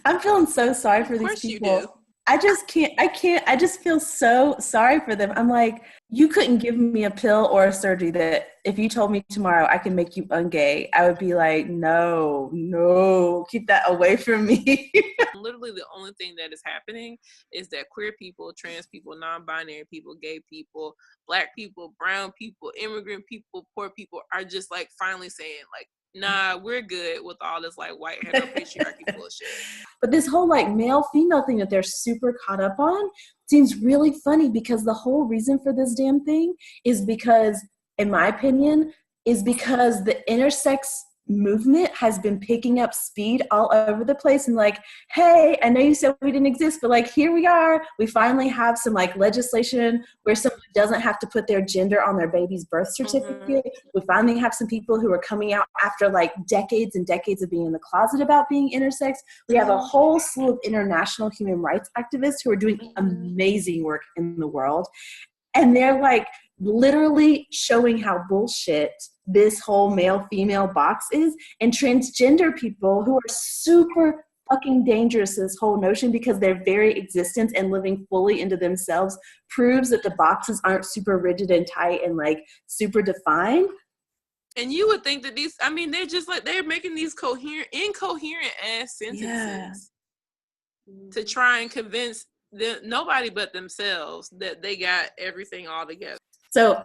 I'm feeling so sorry for Of these course you do. people. I just feel so sorry for them. I'm like, you couldn't give me a pill or a surgery that if you told me tomorrow I can make you ungay, I would be like, no, keep that away from me. Literally the only thing that is happening is that queer people, trans people, non-binary people, gay people, black people, brown people, immigrant people, poor people are just like finally saying like, nah, we're good with all this like white heteropatriarchy bullshit. But this whole like male female thing that they're super caught up on seems really funny, because the whole reason for this damn thing is because, in my opinion, is because the intersex movement has been picking up speed all over the place, and like, hey, I know you said we didn't exist, but like, here we are. We finally have some like legislation where someone doesn't have to put their gender on their baby's birth certificate. Mm-hmm. We finally have some people who are coming out after like decades and decades of being in the closet about being intersex. We have a whole slew of international human rights activists who are doing amazing work in the world, and they're like literally showing how bullshit this whole male-female box is, and transgender people who are super fucking dangerous to this whole notion, because their very existence and living fully into themselves proves that the boxes aren't super rigid and tight and like super defined. And you would think that these, I mean, they're just like, they're making these incoherent ass sentences to try and convince nobody but themselves that they got everything all together. So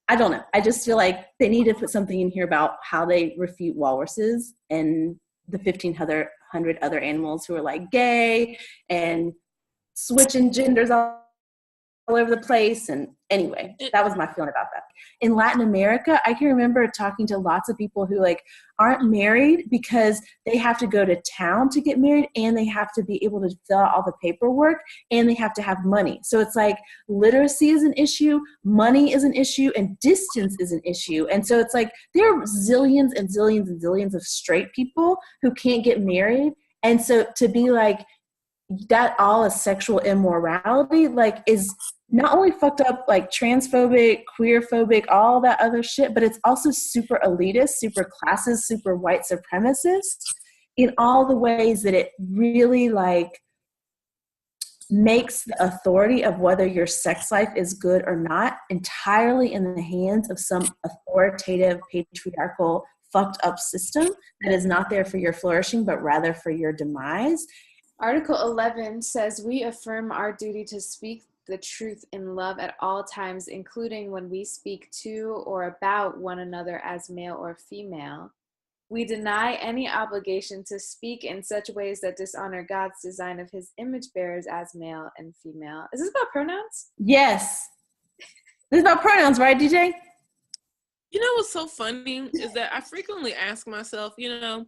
I don't know. I just feel like they need to put something in here about how they refute walruses and the 1,500 other animals who are like gay and switching genders all over the place. And anyway, that was my feeling about that. In Latin America, I can remember talking to lots of people who like aren't married because they have to go to town to get married, and they have to be able to fill out all the paperwork, and they have to have money. So it's like literacy is an issue, money is an issue, and distance is an issue. And so it's like there are zillions and zillions and zillions of straight people who can't get married. And so to be like, that all is sexual immorality, like, is not only fucked up, like transphobic, queerphobic, all that other shit, but it's also super elitist, super classist, super white supremacist in all the ways that it really like makes the authority of whether your sex life is good or not entirely in the hands of some authoritative, patriarchal, fucked up system that is not there for your flourishing, but rather for your demise. Article 11 says, we affirm our duty to speak the truth in love at all times, including when we speak to or about one another as male or female. We deny any obligation to speak in such ways that dishonor God's design of his image bearers as male and female. Is this about pronouns? Yes. This is about pronouns, right, DJ? You know what's so funny is that I frequently ask myself, you know,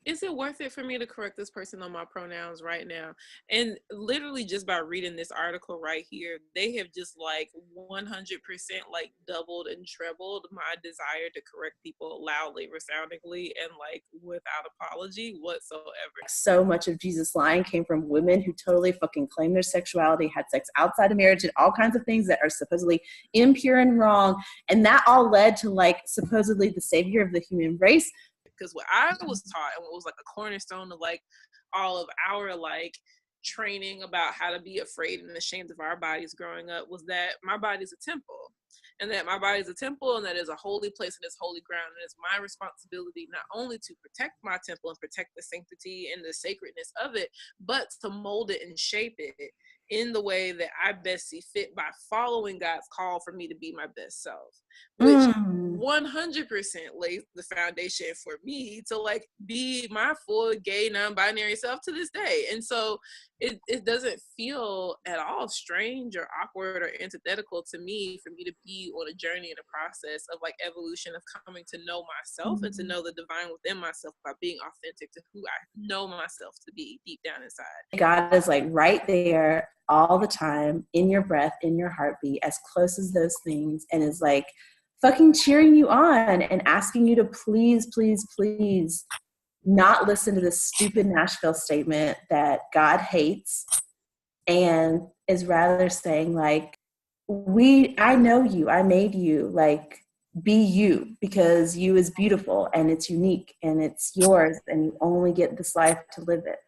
is it worth it for me to correct this person on my pronouns right now? And literally just by reading this article right here, they have just like 100% like doubled and trebled my desire to correct people loudly, resoundingly, and like without apology whatsoever. So much of Jesus' lying came from women who totally fucking claimed their sexuality, had sex outside of marriage, and all kinds of things that are supposedly impure and wrong. And that all led to like supposedly the savior of the human race. Because what I was taught, and what was like a cornerstone of like all of our like training about how to be afraid and ashamed of our bodies growing up, was that my body's a temple, and that my body's a temple, and that is a holy place, and it's holy ground, and it's my responsibility not only to protect my temple and protect the sanctity and the sacredness of it, but to mold it and shape it in the way that I best see fit by following God's call for me to be my best self, which 100% lays the foundation for me to like be my full gay non-binary self to this day. And so it doesn't feel at all strange or awkward or antithetical to me for me to be on a journey and a process of like evolution of coming to know myself and to know the divine within myself by being authentic to who I know myself to be deep down inside. God is like right there all the time, in your breath, in your heartbeat, as close as those things, and is like fucking cheering you on and asking you to please, please, please not listen to this stupid Nashville statement that God hates, and is rather saying like, I know you, I made you, like, be you, because you is beautiful and it's unique and it's yours and you only get this life to live it.